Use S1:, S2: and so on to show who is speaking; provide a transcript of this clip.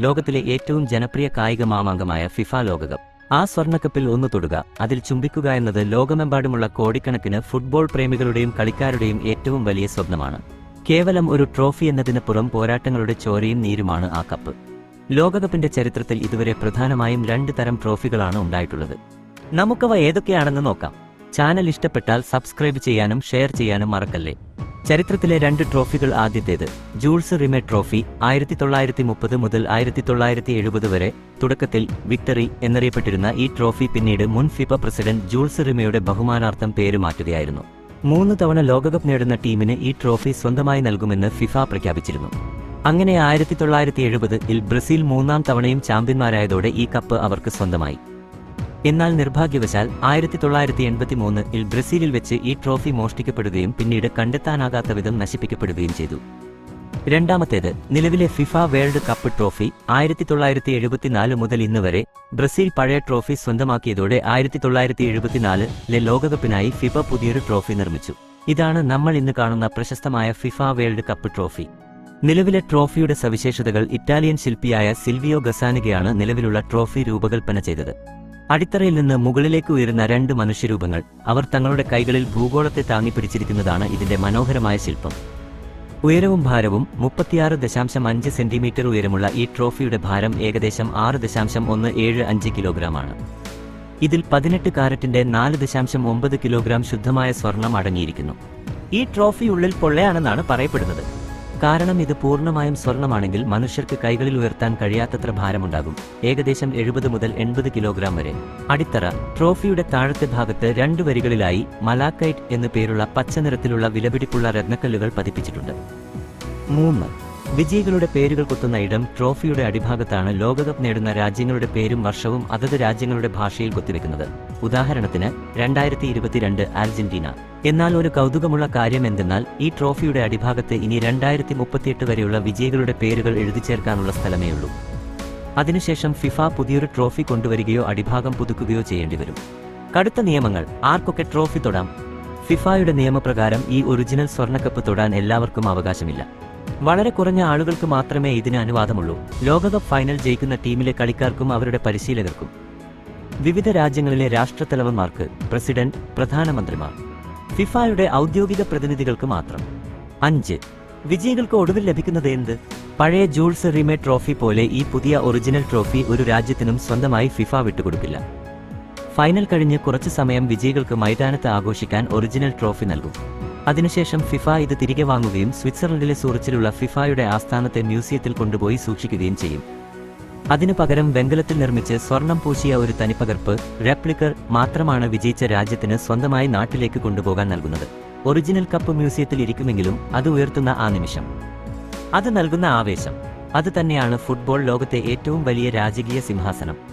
S1: ലോകത്തിലെ ഏറ്റവും ജനപ്രിയ കായിക മാമാങ്കമായ ഫിഫ ലോകകപ്പ്. ആ സ്വർണ്ണക്കപ്പിൽ ഒന്ന് തൊടുക, അതിൽ ചുംബിക്കുക എന്നത് ലോകമെമ്പാടുമുള്ള കോടിക്കണക്കിന് ഫുട്ബോൾ പ്രേമികളുടെയും കളിക്കാരുടെയും ഏറ്റവും വലിയ സ്വപ്നമാണ്. കേവലം ഒരു ട്രോഫി എന്നതിനപ്പുറം പോരാട്ടങ്ങളുടെ ചോരയും നീരുമാണ് ആ കപ്പ്. ലോകകപ്പിന്റെ ചരിത്രത്തിൽ ഇതുവരെ പ്രധാനമായും 2 തരം ട്രോഫികളാണ് ഉണ്ടായിട്ടുള്ളത്. നമുക്കവ ഏതൊക്കെയാണെന്ന് നോക്കാം. ചാനൽ ഇഷ്ടപ്പെട്ടാൽ സബ്സ്ക്രൈബ് ചെയ്യാനും ഷെയർ ചെയ്യാനും മറക്കല്ലേ. ചരിത്രത്തിലെ 2 ട്രോഫികൾ. ആദ്യത്തേത് ജൂൾസ് റിമെ ട്രോഫി. 1930 മുതൽ 1970 വരെ തുടക്കത്തിൽ വിക്ടറി എന്നറിയപ്പെട്ടിരുന്ന ഈ ട്രോഫി പിന്നീട് മുൻ ഫിഫ പ്രസിഡന്റ് ജൂൾസ് റിമെയുടെ ബഹുമാനാർത്ഥം പേര് മാറ്റുകയായിരുന്നു. 3 തവണ ലോകകപ്പ് നേടുന്ന ടീമിന് ഈ ട്രോഫി സ്വന്തമായി നൽകുമെന്ന് ഫിഫ പ്രഖ്യാപിച്ചിരുന്നു. അങ്ങനെ 1970-ൽ ബ്രസീൽ 3ാം തവണയും ചാമ്പ്യന്മാരായതോടെ ഈ കപ്പ് അവർക്ക് സ്വന്തമായി. എന്നാൽ നിർഭാഗ്യവശാൽ 1983-ൽ ബ്രസീലിൽ വെച്ച് ഈ ട്രോഫി മോഷ്ടിക്കപ്പെടുകയും പിന്നീട് കണ്ടെത്താനാകാത്ത വിധം നശിപ്പിക്കപ്പെടുകയും ചെയ്തു. രണ്ടാമത്തേത് നിലവിലെ ഫിഫ വേൾഡ് കപ്പ് ട്രോഫി. 1974 മുതൽ ഇന്ന് വരെ ബ്രസീൽ പഴയ ട്രോഫി സ്വന്തമാക്കിയതോടെ 1974-ലെ ലോകകപ്പിനായി ഫിഫ പുതിയൊരു ട്രോഫി നിർമ്മിച്ചു. ഇതാണ് നമ്മൾ ഇന്ന് കാണുന്ന പ്രശസ്തമായ ഫിഫ വേൾഡ് കപ്പ് ട്രോഫി. നിലവിലെ ട്രോഫിയുടെ സവിശേഷതകൾ. ഇറ്റാലിയൻ ശില്പിയായ സിൽവിയോ ഗസാനിഗയാണ് നിലവിലുള്ള ട്രോഫി രൂപകൽപ്പന ചെയ്തത്. അടിത്തറയിൽ നിന്ന് മുകളിലേക്ക് ഉയരുന്ന 2 മനുഷ്യരൂപങ്ങൾ, അവർ തങ്ങളുടെ കൈകളിൽ ഭൂഗോളത്തെ താങ്ങിപ്പിടിച്ചിരിക്കുന്നതാണ് ഇതിന്റെ മനോഹരമായ ശില്പം. ഉയരവും ഭാരവും 36.5 സെന്റിമീറ്റർ ഉയരമുള്ള ഈ ട്രോഫിയുടെ ഭാരം ഏകദേശം 6.175 കിലോഗ്രാമാണ്. ഇതിൽ 18 കാരറ്റിന്റെ 4.9 കിലോഗ്രാം ശുദ്ധമായ സ്വർണം അടങ്ങിയിരിക്കുന്നു. ഈ ട്രോഫി ഉള്ളിൽ പൊള്ളയാണെന്നാണ് പറയപ്പെടുന്നത്. കാരണം ഇത് പൂർണ്ണമായും സ്വർണമാണെങ്കിൽ മനുഷ്യർക്ക് കൈകളിൽ ഉയർത്താൻ കഴിയാത്തത്ര ഭാരമുണ്ടാകും, ഏകദേശം 70 മുതൽ 80 കിലോഗ്രാം വരെ. അടിത്തറ. ട്രോഫിയുടെ താഴത്തെ ഭാഗത്ത് 2 വരികളിലായി മലാക്കൈറ്റ് എന്നു പേരുള്ള പച്ച നിറത്തിലുള്ള വിലപിടിപ്പുള്ള രത്നക്കല്ലുകൾ പതിപ്പിച്ചിട്ടുണ്ട്. 3. വിജയികളുടെ പേരുകൾ കൊത്തുന്ന ഇടം. ട്രോഫിയുടെ അടിഭാഗത്താണ് ലോകകപ്പ് നേടുന്ന രാജ്യങ്ങളുടെ പേരും വർഷവും അതത് രാജ്യങ്ങളുടെ ഭാഷയിൽ കൊത്തിവെക്കുന്നത്. ഉദാഹരണത്തിന് 2022 അർജന്റീന. എന്നാൽ ഒരു കൗതുകമുള്ള കാര്യം എന്തെന്നാൽ ഈ ട്രോഫിയുടെ അടിഭാഗത്ത് ഇനി 2038 വരെയുള്ള വിജയികളുടെ പേരുകൾ എഴുതിച്ചേർക്കാനുള്ള സ്ഥലമേയുള്ളൂ. അതിനുശേഷം ഫിഫ പുതിയൊരു ട്രോഫി കൊണ്ടുവരികയോ അടിഭാഗം പുതുക്കുകയോ ചെയ്യേണ്ടിവരും. കടുത്ത നിയമങ്ങൾ. ആർക്കൊക്കെ ട്രോഫി തൊടാം? ഫിഫയുടെ നിയമപ്രകാരം ഈ ഒറിജിനൽ സ്വർണ്ണക്കപ്പ് തൊടാൻ എല്ലാവർക്കും അവകാശമില്ല. വളരെ കുറഞ്ഞ ആളുകൾക്ക് മാത്രമേ ഇതിന് അനുവാദമുള്ളൂ. ലോകകപ്പ് ഫൈനൽ ജയിക്കുന്ന ടീമിലെ കളിക്കാർക്കും അവരുടെ പരിശീലകർക്കും. വിവിധ രാജ്യങ്ങളിലെ രാഷ്ട്രത്തലവന്മാർക്ക്, പ്രസിഡന്റ്, പ്രധാനമന്ത്രിമാർ. ഫിഫയുടെ ഔദ്യോഗിക പ്രതിനിധികൾക്ക് മാത്രം. 5. വിജയികൾക്ക് ഒടുവിൽ ലഭിക്കുന്നത് എന്ത്? പഴയ ജൂൾസ് റിമെ ട്രോഫി പോലെ ഈ പുതിയ ഒറിജിനൽ ട്രോഫി ഒരു രാജ്യത്തിനും സ്വന്തമായി ഫിഫ വിട്ടുകൊടുക്കില്ല. ഫൈനൽ കഴിഞ്ഞ് കുറച്ചു സമയം വിജയികൾക്ക് മൈതാനത്ത് ആഘോഷിക്കാൻ ഒറിജിനൽ ട്രോഫി നൽകും. അതിനുശേഷം ഫിഫ ഇത് തിരികെ വാങ്ങുകയും സ്വിറ്റ്സർലൻഡിലെ സൂറിച്ചിലുള്ള ഫിഫയുടെ ആസ്ഥാനത്തെ മ്യൂസിയത്തിൽ കൊണ്ടുപോയി സൂക്ഷിക്കുകയും ചെയ്യും. അതിനു പകരം വെങ്കലത്തിൽ നിർമ്മിച്ച് സ്വർണം പൂശിയ ഒരു തനിപ്പകർപ്പ്, റെപ്ലിക്കർ, മാത്രമാണ് വിജയിച്ച രാജ്യത്തിന് സ്വന്തമായി നാട്ടിലേക്ക് കൊണ്ടുപോകാൻ നൽകുന്നത്. ഒറിജിനൽ കപ്പ് മ്യൂസിയത്തിൽ ഇരിക്കുമെങ്കിലും അത് ഉയർത്തുന്ന ആ നിമിഷം, അത് നൽകുന്ന ആവേശം, അത് തന്നെയാണ് ഫുട്ബോൾ ലോകത്തെ ഏറ്റവും വലിയ രാജകീയ സിംഹാസനം.